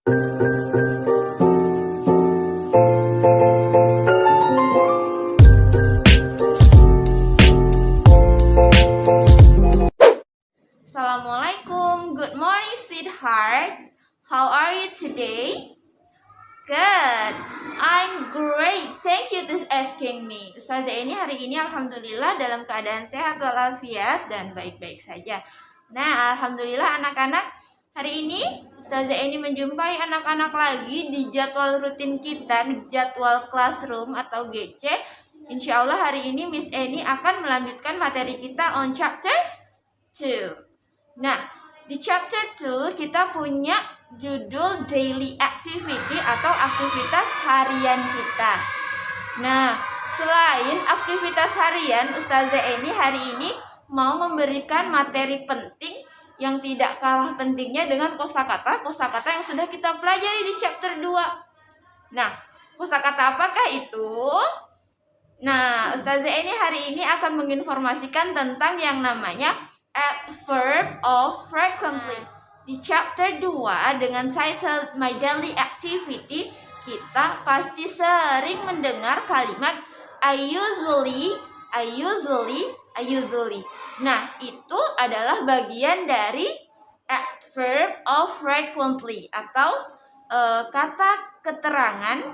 Assalamualaikum. Good morning, sweetheart. How are you today? Good. I'm great. Thank you to asking me. Ustazah ini hari ini alhamdulillah dalam keadaan sehat walafiat dan baik-baik saja. Nah, alhamdulillah anak-anak, hari ini Ustazah ini menjumpai anak-anak lagi di jadwal rutin kita, jadwal classroom atau GC. Insya Allah hari ini Miss Eni akan melanjutkan materi kita on chapter 2. Nah, di chapter 2 kita punya judul daily activity atau aktivitas harian kita. Nah, selain aktivitas harian, Ustazah Eni hari ini mau memberikan materi penting yang tidak kalah pentingnya dengan kosakata yang sudah kita pelajari di chapter 2. Nah, kosakata apakah itu? Nah, Ustazah Eni hari ini akan menginformasikan tentang yang namanya adverb of frequently. Di chapter 2 dengan title My Daily Activity, kita pasti sering mendengar kalimat I usually. Nah, itu adalah bagian dari adverb of frequently atau kata keterangan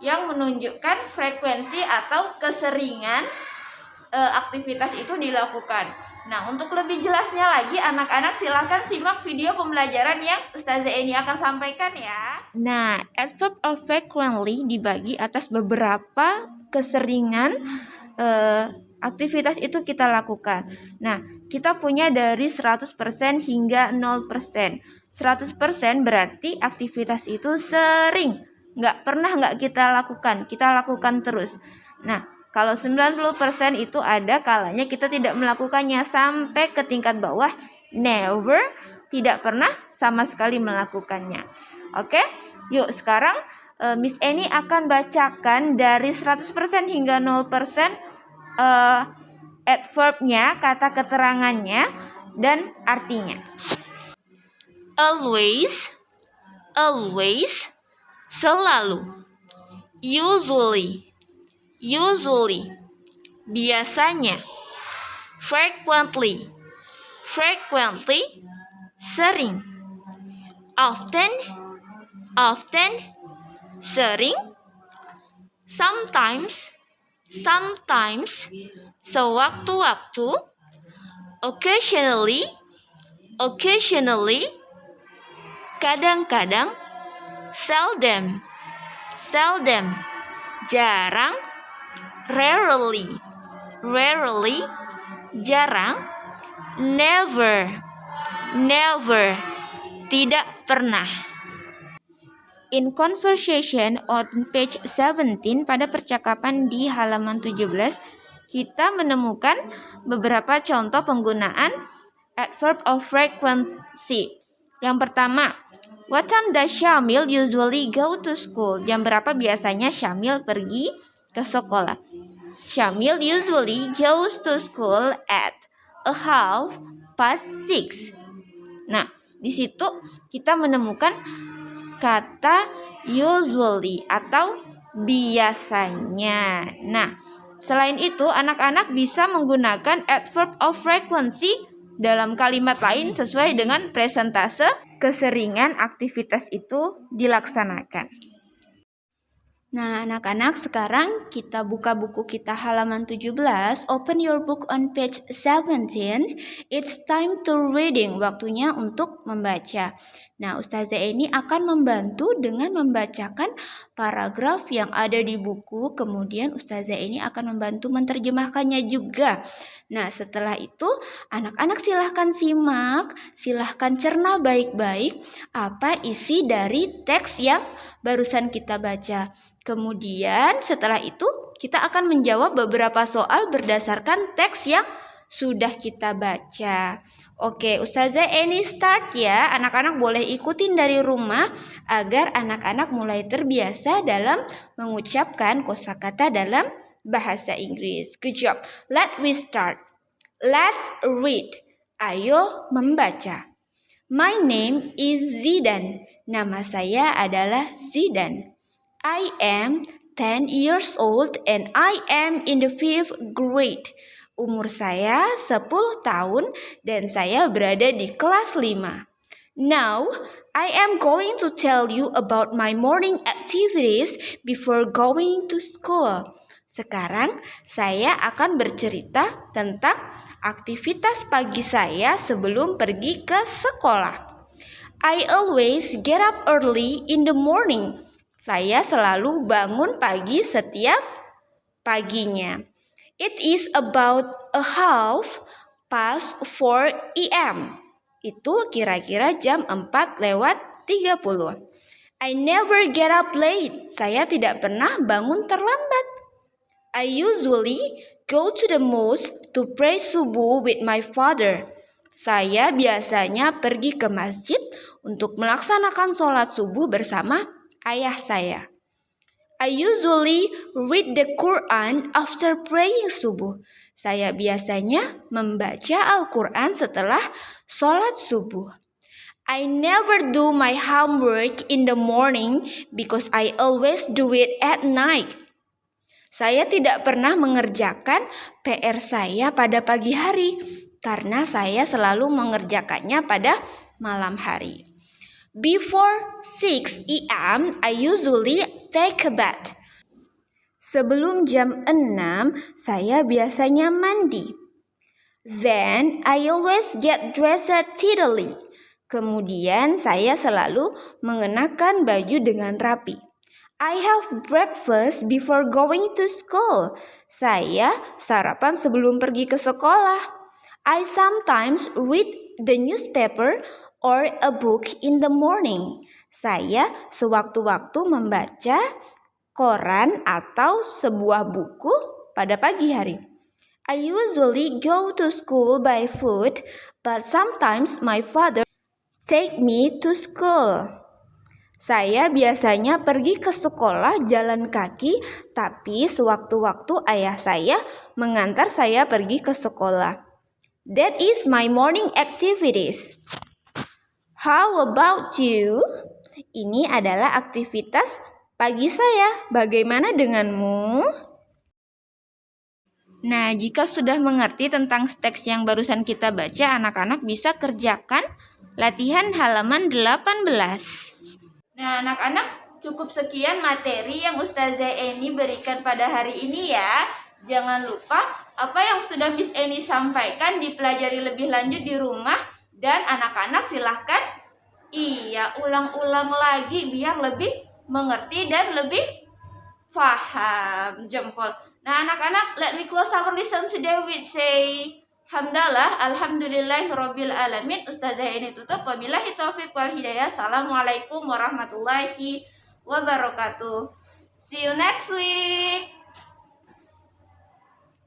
yang menunjukkan frekuensi atau keseringan aktivitas itu dilakukan. Nah, untuk lebih jelasnya lagi, anak-anak silahkan simak video pembelajaran yang Ustazah Eni akan sampaikan ya. Nah, adverb of frequently dibagi atas beberapa keseringan aktivitas itu kita lakukan. Nah, kita punya dari 100% hingga 0%. 100% berarti aktivitas itu sering, nggak kita lakukan terus. Nah, kalau 90% itu ada kalanya kita tidak melakukannya sampai ke tingkat bawah, never, tidak pernah sama sekali melakukannya. Oke, yuk sekarang Miss Eni akan bacakan dari 100% hingga 0% adverbnya, kata keterangannya, dan artinya. Always, selalu. Usually, biasanya. Frequently, sering. Often, sering. Sometimes, sewaktu-waktu. Occasionally, kadang-kadang. Seldom, jarang. Rarely, jarang. Never, tidak pernah. In conversation on page 17, pada percakapan di halaman 17, kita menemukan beberapa contoh penggunaan adverb of frequency. Yang pertama, what time does Syamil usually go to school? Jam berapa biasanya Syamil pergi ke sekolah? Syamil usually goes to school at 6:30. Nah, di situ kita menemukan kata usually atau biasanya. Nah, selain itu anak-anak bisa menggunakan adverb of frequency dalam kalimat lain sesuai dengan presentase keseringan aktivitas itu dilaksanakan. Nah, anak-anak, sekarang kita buka buku kita halaman 17. Open your book on page 17. It's time to reading. Waktunya untuk membaca. Nah, Ustazah Eni akan membantu dengan membacakan paragraf yang ada di buku. Kemudian Ustazah Eni akan membantu menerjemahkannya juga. Nah, setelah itu anak-anak silahkan simak, silahkan cerna baik-baik apa isi dari teks yang barusan kita baca. Kemudian setelah itu kita akan menjawab beberapa soal berdasarkan teks yang sudah kita baca. Oke, Ustazah Eni start ya. Anak-anak boleh ikutin dari rumah agar anak-anak mulai terbiasa dalam mengucapkan kosakata dalam bahasa Inggris. Good job. Let we start. Let's read. Ayo membaca. My name is Zidan. Nama saya adalah Zidan. I am 10 years old and I am in the 5th grade. Umur saya 10 tahun dan saya berada di kelas 5. Now, I am going to tell you about my morning activities before going to school. Sekarang saya akan bercerita tentang aktivitas pagi saya sebelum pergi ke sekolah. I always get up early in the morning. Saya selalu bangun pagi setiap paginya. It is about a half past 4 a.m. Itu kira-kira jam 4:30. I never get up late. Saya tidak pernah bangun terlambat. I usually go to the mosque to pray subuh with my father. Saya biasanya pergi ke masjid untuk melaksanakan sholat subuh bersama ayah saya. I usually read the Quran after praying subuh. Saya biasanya membaca Al-Quran setelah sholat subuh. I never do my homework in the morning because I always do it at night. Saya tidak pernah mengerjakan PR saya pada pagi hari karena saya selalu mengerjakannya pada malam hari. Before 6 a.m. I usually take a bath. Sebelum jam 6, saya biasanya mandi. Then I always get dressed tidily. Kemudian saya selalu mengenakan baju dengan rapi. I have breakfast before going to school. Saya sarapan sebelum pergi ke sekolah. I sometimes read the newspaper or a book in the morning. Saya sewaktu-waktu membaca koran atau sebuah buku pada pagi hari. I usually go to school by foot, but sometimes my father take me to school. Saya biasanya pergi ke sekolah jalan kaki, tapi sewaktu-waktu ayah saya mengantar saya pergi ke sekolah. That is my morning activities. How about you? Ini adalah aktivitas pagi saya. Bagaimana denganmu? Nah, jika sudah mengerti tentang teks yang barusan kita baca, anak-anak bisa kerjakan latihan halaman 18. Nah, anak-anak, cukup sekian materi yang Ustazah Eni berikan pada hari ini ya. Jangan lupa apa yang sudah Miss Eni sampaikan dipelajari lebih lanjut di rumah. Dan anak-anak silahkan ulang-ulang lagi biar lebih mengerti dan lebih paham. Jempol. Nah, anak-anak, let me close our lesson today with say Hamdalah, alhamdulillahirabbil alamin. Ustazah ini tutup. Wabillahi taufiq wal hidayah. Assalamualaikum warahmatullahi wabarakatuh. See you next week.